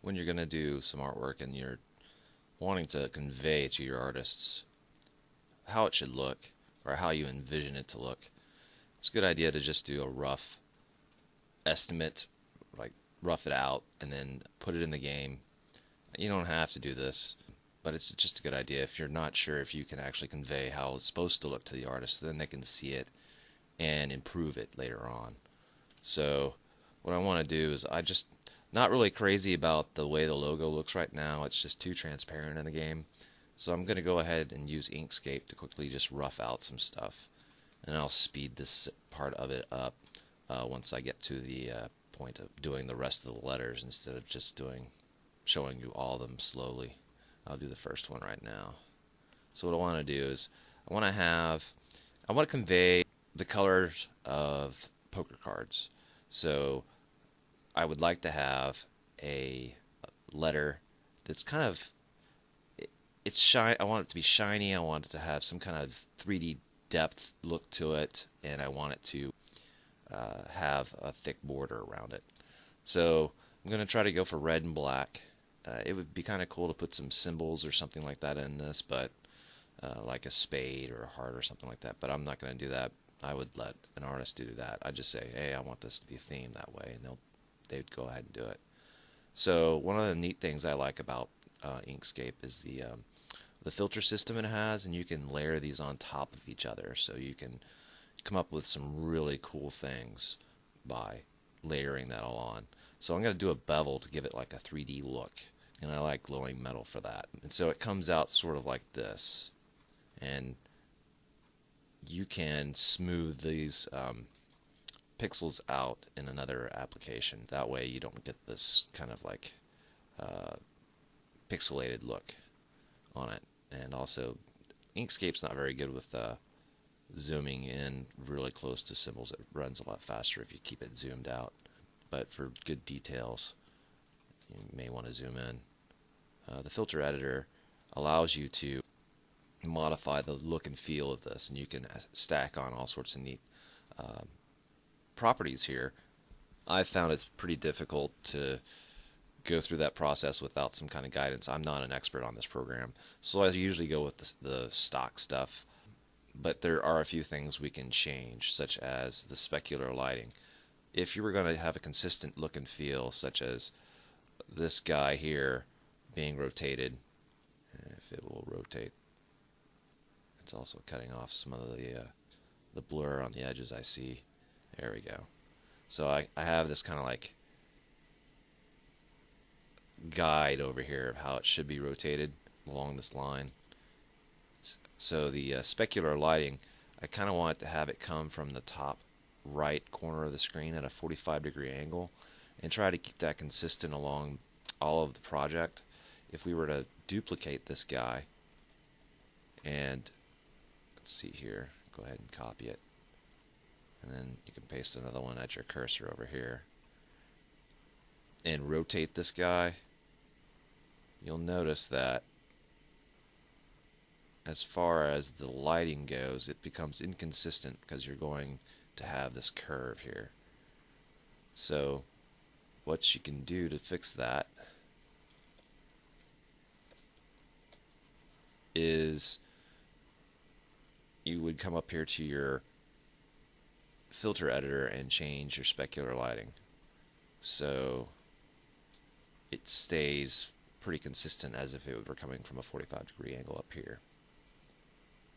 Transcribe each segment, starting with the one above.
when you're going to do some artwork and you're wanting to convey to your artists how it should look or how you envision it to look, it's a good idea to just do a rough estimate, like rough it out and then put it in the game. You don't have to do this, but it's just a good idea. If you're not sure if you can actually convey how it's supposed to look to the artist, then they can see it and improve it later on. So what I want to do is I just not really crazy about the way the logo looks right now. It's just too transparent in the game. So I'm going to go ahead and use Inkscape to quickly just rough out some stuff. And I'll speed this part of it up once I get to the point of doing the rest of the letters instead of just showing you all of them slowly. I'll do the first one right now. So what I want to do is I want to convey the colors of poker cards. So I would like to have a letter that's kind of it's shiny. I want it to be shiny. I want it to have some kind of 3D depth look to it, and I want it to have a thick border around it. So I'm going to try to go for red and black. It would be kind of cool to put some symbols or something like that in this, but like a spade or a heart or something like that. But I'm not going to do that. I would let an artist do that. I just say, hey, I want this to be themed that way, and they'd go ahead and do it. So one of the neat things I like about Inkscape is the filter system it has, and you can layer these on top of each other. So you can come up with some really cool things by layering that all on. So I'm going to do a bevel to give it like a 3D look, and I like glowing metal for that. And so it comes out sort of like this, and you can smooth these pixels out in another application. That way you don't get this kind of like pixelated look on it. And also, Inkscape's not very good with zooming in really close to symbols. It runs a lot faster if you keep it zoomed out. But for good details, you may want to zoom in. The filter editor allows you to modify the look and feel of this, and you can stack on all sorts of neat properties here. I found it's pretty difficult to go through that process without some kind of guidance. I'm not an expert on this program, so I usually go with the stock stuff. But there are a few things we can change, such as the specular lighting. If you were going to have a consistent look and feel, such as this guy here being rotated, if it will rotate, it's also cutting off some of the blur on the edges I see. There we go. So I have this kind of like guide over here of how it should be rotated along this line. So the specular lighting, I kind of want to have it come from the top right corner of the screen at a 45-degree angle and try to keep that consistent along all of the project. If we were to duplicate this guy, and let's see here, go ahead and copy it, and then you can paste another one at your cursor over here and rotate this guy, you'll notice that as far as the lighting goes, it becomes inconsistent because you're going to have this curve here. So what you can do to fix that is you would come up here to your filter editor and change your specular lighting. So it stays pretty consistent as if it were coming from a 45-degree angle up here.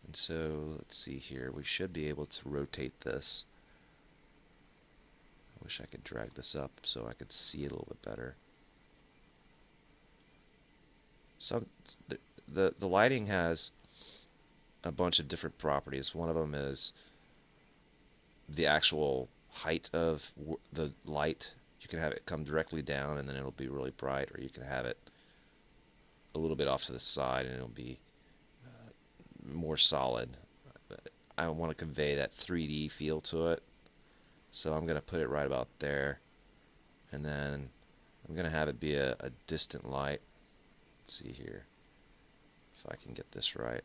And so let's see here, we should be able to rotate this. I wish I could drag this up so I could see it a little bit better. So the lighting has a bunch of different properties. One of them is the actual height of the light. You can have it come directly down and then it'll be really bright, or you can have it a little bit off to the side and it'll be more solid. I want to convey that 3D feel to it, so I'm going to put it right about there, and then I'm going to have it be a distant light. Let's see here if I can get this right.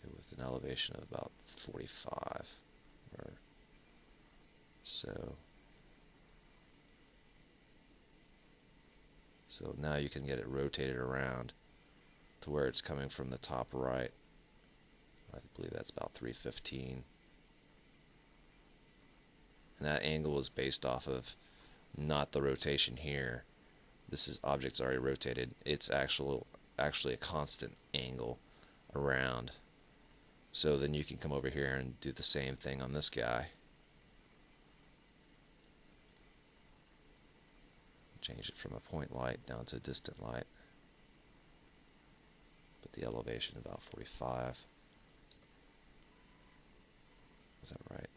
Go with an elevation of about 45 or so. So now you can get it rotated around to where it's coming from the top right. I believe that's about 315. And that angle is based off of not the rotation here. This is object's already rotated. It's actually a constant angle around. So then you can come over here and do the same thing on this guy. Change it from a point light down to a distant light. Put the elevation about 45. Is that right?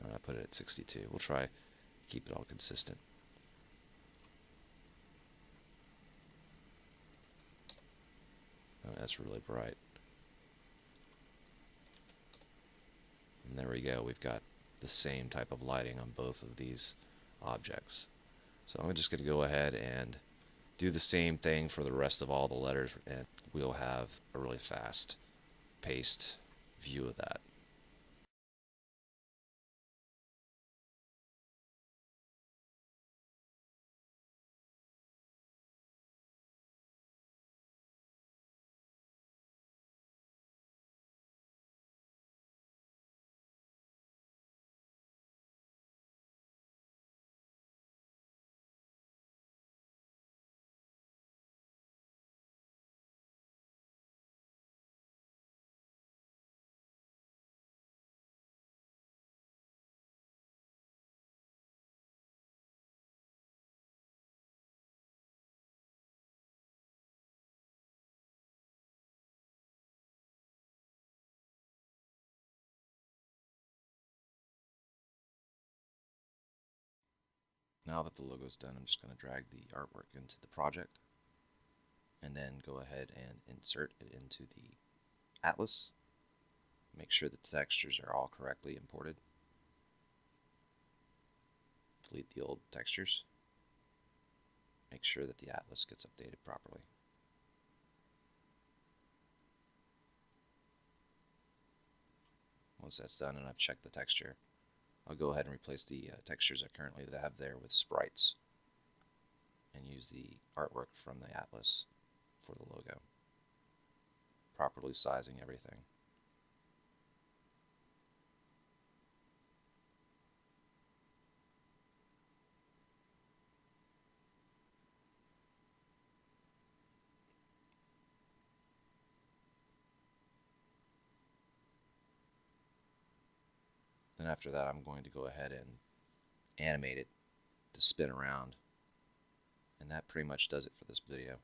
I put it at 62. We'll try keep it all consistent. Oh, that's really bright. And there we go. We've got the same type of lighting on both of these objects. So I'm just going to go ahead and do the same thing for the rest of all the letters, and we'll have a really fast paced view of that. Now that the logo's done, I'm just going to drag the artwork into the project and then go ahead and insert it into the atlas. Make sure the textures are all correctly imported. Delete the old textures. Make sure that the atlas gets updated properly. Once that's done and I've checked the texture, I'll go ahead and replace the textures I currently have there with sprites and use the artwork from the atlas for the logo, properly sizing everything. Then after that, I'm going to go ahead and animate it to spin around. And that pretty much does it for this video.